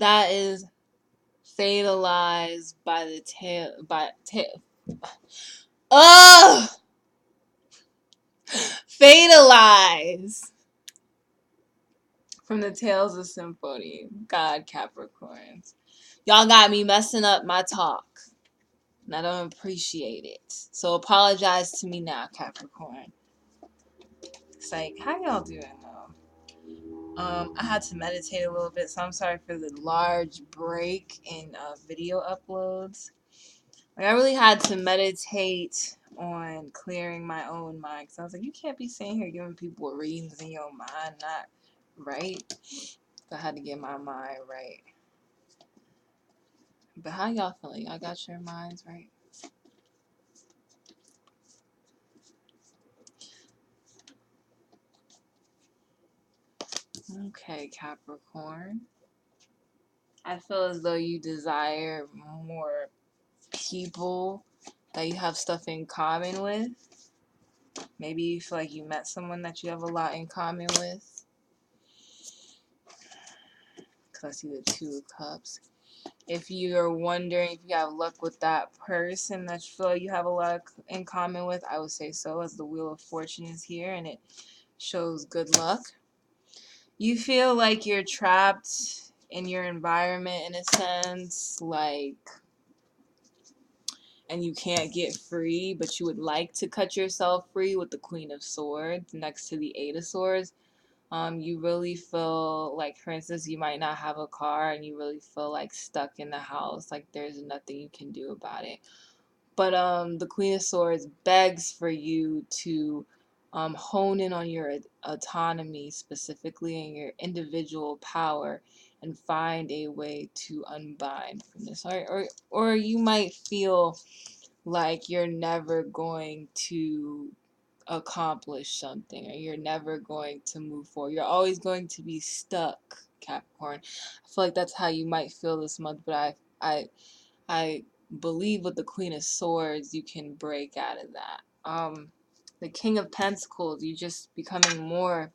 that is fatalized by the tail. Ugh! Fatalized from the Tales of Symphony. God, Capricorns. Y'all got me messing up my talk. And I don't appreciate it. So apologize to me now, Capricorn. It's like, how y'all doing though? I had to meditate a little bit, so I'm sorry for the large break in video uploads. Like, I really had to meditate on clearing my own mind. Because I was like, you can't be sitting here giving people readings in your mind, not right. So I had to get my mind right. But how y'all feeling? Y'all got your minds right? Okay, Capricorn. I feel as though you desire more people that you have stuff in common with. Maybe you feel like you met someone that you have a lot in common with. Because I see the Two of Cups. If you're wondering if you have luck with that person that you feel like you have a lot in common with, I would say so, as the Wheel of Fortune is here and it shows good luck. You feel like you're trapped in your environment in a sense, like, and you can't get free, but you would like to cut yourself free with the Queen of Swords next to the Eight of Swords. You really feel like, for instance, you might not have a car and you really feel like stuck in the house, like there's nothing you can do about it. But the Queen of Swords begs for you to hone in on your autonomy specifically and your individual power and find a way to unbind from this. Or you might feel like you're never going to accomplish something or you're never going to move forward. You're always going to be stuck, Capricorn. I feel like that's how you might feel this month, but I believe with the Queen of Swords you can break out of that. The King of Pentacles, you just becoming more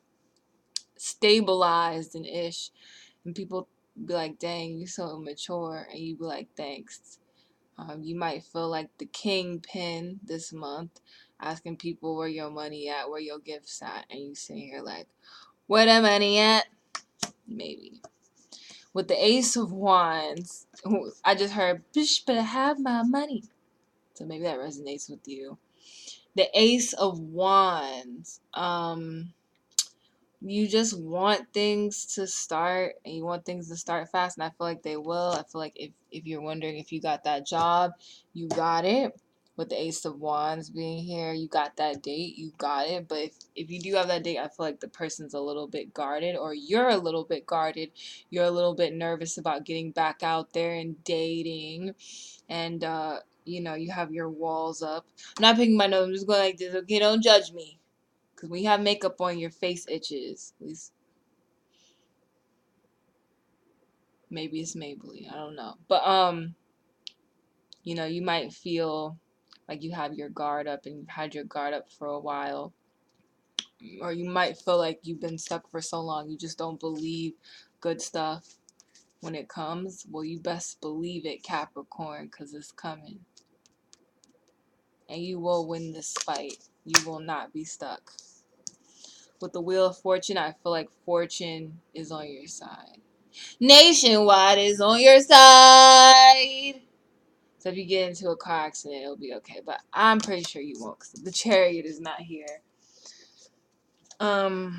stabilized and ish, and people be like, dang, you're so immature, and you be like, thanks. You might feel like the kingpin this month, asking people where your money at, where your gifts at, and you sitting here like, where the money at? Maybe. With the Ace of Wands, I just heard, bitch, better have my money. So maybe that resonates with you. The Ace of Wands, you just want things to start and you want things to start fast, and I feel like they will. I feel like if you're wondering if you got that job, you got it. With the Ace of Wands being here, you got that date, you got it. But if you do have that date, I feel like the person's a little bit guarded, or you're a little bit guarded. You're a little bit nervous about getting back out there and dating, and you have your walls up. I'm not picking my nose, I'm just going like this. Okay, don't judge me. Because when you have makeup on, your face itches. At least, maybe it's Maybelline. I don't know. But, you might feel like you have your guard up and you've had your guard up for a while. Or you might feel like you've been stuck for so long. You just don't believe good stuff when it comes. Well, you best believe it, Capricorn, because it's coming. And you will win this fight. You will not be stuck. With the Wheel of Fortune, I feel like fortune is on your side. Nationwide is on your side. So if you get into a car accident, it'll be okay. But I'm pretty sure you won't, because the Chariot is not here. But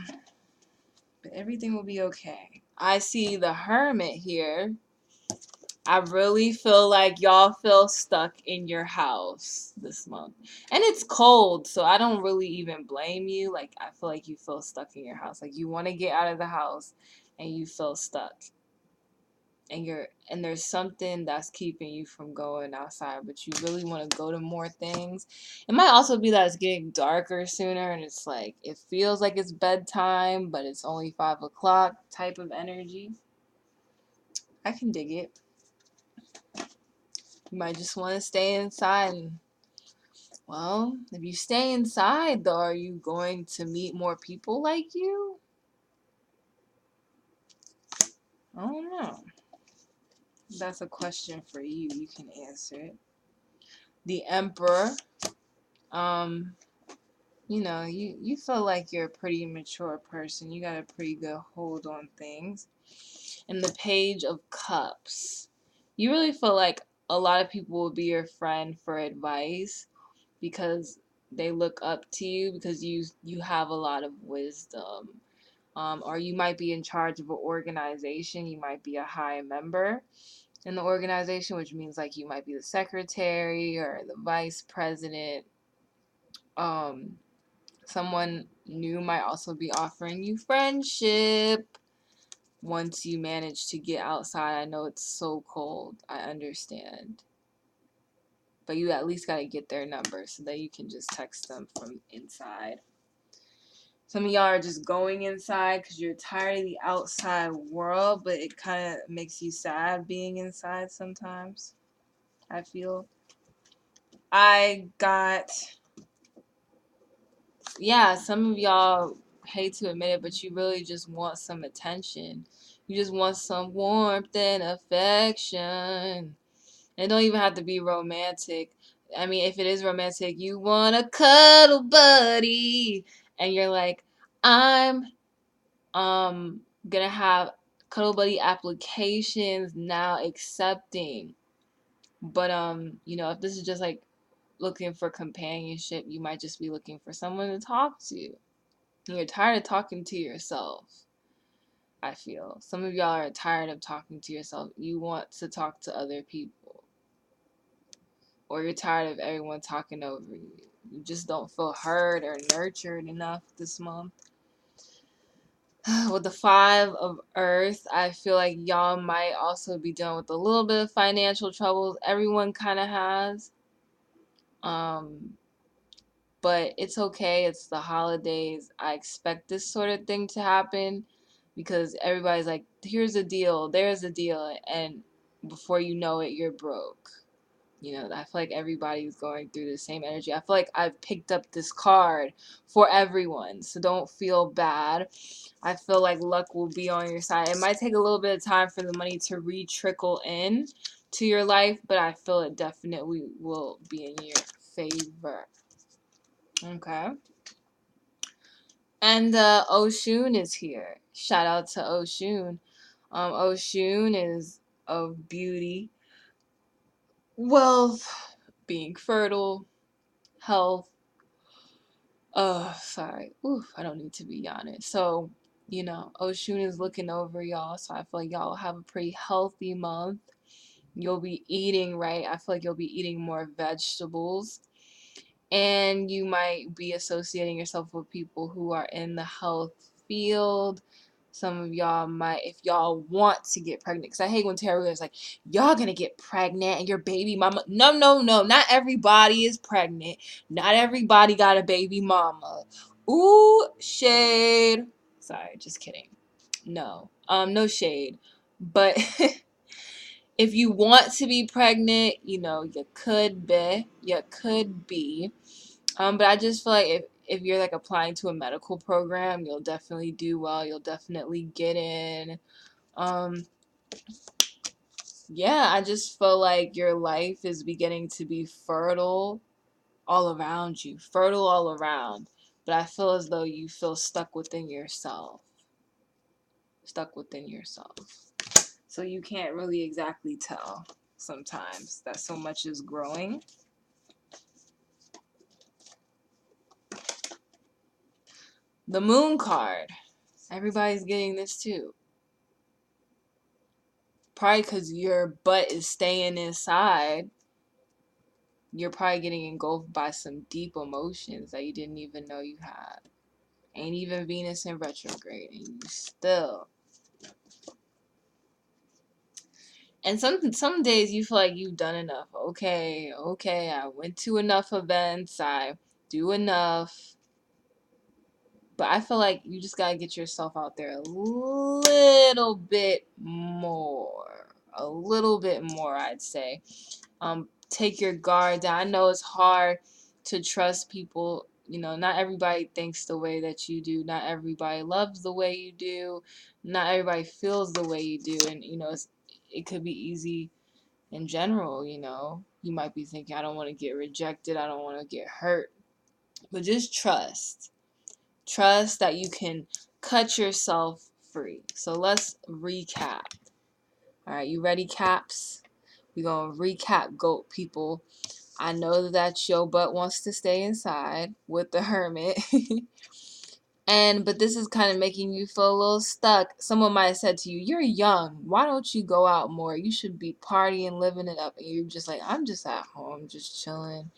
everything will be okay. I see the Hermit here. I really feel like y'all feel stuck in your house this month. And it's cold, so I don't really even blame you. Like, I feel like you feel stuck in your house. Like, you want to get out of the house and you feel stuck. And there's something that's keeping you from going outside, but you really want to go to more things. It might also be that it's getting darker sooner, and it's like it feels like it's bedtime, but it's only 5 o'clock type of energy. I can dig it. You might just want to stay inside. And, well, if you stay inside, though, are you going to meet more people like you? I don't know. That's a question for you. You can answer it. The Emperor. Um, you feel like you're a pretty mature person. You got a pretty good hold on things. And the Page of Cups. You really feel like a lot of people will be your friend for advice because they look up to you because you have a lot of wisdom. Or you might be in charge of an organization. You might be a high member in the organization, which means like you might be the secretary or the vice president. Um, Someone new might also be offering you friendship once you manage to get outside. I know it's so cold. I understand. But you at least got to get their number so that you can just text them from inside. Some of y'all are just going inside because you're tired of the outside world, but it kind of makes you sad being inside sometimes, I feel. I got, yeah, some of y'all hate to admit it, but you really just want some attention. You just want some warmth and affection. It don't even have to be romantic. I mean, if it is romantic, you want a cuddle buddy. And you're like, I'm gonna have cuddle buddy applications now accepting. But if this is just like looking for companionship, you might just be looking for someone to talk to. And you're tired of talking to yourself. I feel some of y'all are tired of talking to yourself. You want to talk to other people, or you're tired of everyone talking over you. You just don't feel heard or nurtured enough this month. With the Five of Earth, I feel like y'all might also be dealing with a little bit of financial troubles. Everyone kind of has. Um, but it's okay. It's the holidays. I expect this sort of thing to happen because everybody's like, here's a deal, there's a deal, and before you know it, you're broke. I feel like everybody's going through the same energy. I feel like I've picked up this card for everyone, so don't feel bad. I feel like luck will be on your side. It might take a little bit of time for the money to re-trickle in to your life, but I feel it definitely will be in your favor. Okay. And Oshun is here. Shout out to Oshun. Oshun is of beauty, wealth, being fertile, health. Sorry. Oof, I don't need to be honest. So, Oshun is looking over y'all, so I feel like y'all have a pretty healthy month. You'll be eating right. I feel like you'll be eating more vegetables. And you might be associating yourself with people who are in the health field. Some of y'all might, if y'all want to get pregnant, because I hate when tarot is like, y'all gonna get pregnant and your baby mama. No, no, no. Not everybody is pregnant. Not everybody got a baby mama. Ooh, shade. Sorry, just kidding. No, no shade. But if you want to be pregnant, you could be. You could be. But I just feel like if you're like applying to a medical program, you'll definitely do well. You'll definitely get in. Um, yeah, I just feel like your life is beginning to be fertile all around you, fertile all around. But I feel as though you feel stuck within yourself, stuck within yourself. So you can't really exactly tell sometimes that so much is growing. The Moon card. Everybody's getting this too. Probably because your butt is staying inside. You're probably getting engulfed by some deep emotions that you didn't even know you had. Ain't even Venus in retrograde, and you still. And some days you feel like you've done enough. Okay, I went to enough events. I do enough. But I feel like you just gotta get yourself out there a little bit more. A little bit more, I'd say. Take your guard down. I know it's hard to trust people. Not everybody thinks the way that you do. Not everybody loves the way you do. Not everybody feels the way you do. And it could be easy in general, you know. You might be thinking, I don't want to get rejected, I don't want to get hurt. But just trust. Trust that you can cut yourself free. So let's recap. All right, you ready, Caps? We're going to recap, GOAT people. I know that your butt wants to stay inside with the hermit. But this is kind of making you feel a little stuck. Someone might have said to you, you're young. Why don't you go out more? You should be partying, living it up. And you're just like, I'm just at home, just chilling.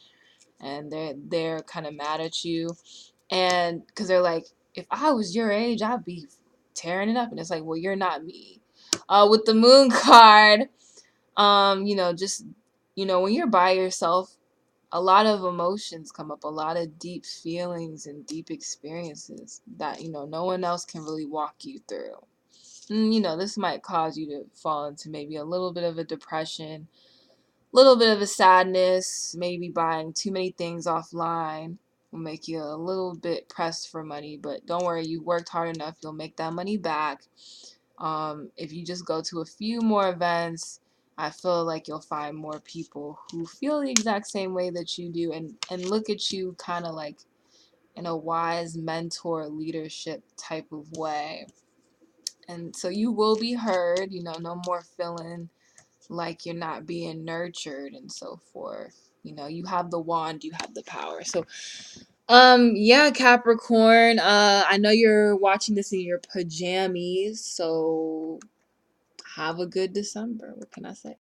And they're kind of mad at you. And because they're like, if I was your age, I'd be tearing it up. And it's like, well, you're not me. With the moon card, just, when you're by yourself, a lot of emotions come up, a lot of deep feelings and deep experiences that, no one else can really walk you through. And, this might cause you to fall into maybe a little bit of a depression, a little bit of a sadness, maybe buying too many things offline will make you a little bit pressed for money, but don't worry, you worked hard enough, you'll make that money back. If you just go to a few more events, I feel like you'll find more people who feel the exact same way that you do and look at you kind of like in a wise mentor leadership type of way. And so you will be heard, no more feeling like you're not being nurtured and so forth. You have the wand, you have the power. So yeah, Capricorn, I know you're watching this in your pajamas, so have a good December. What can I say?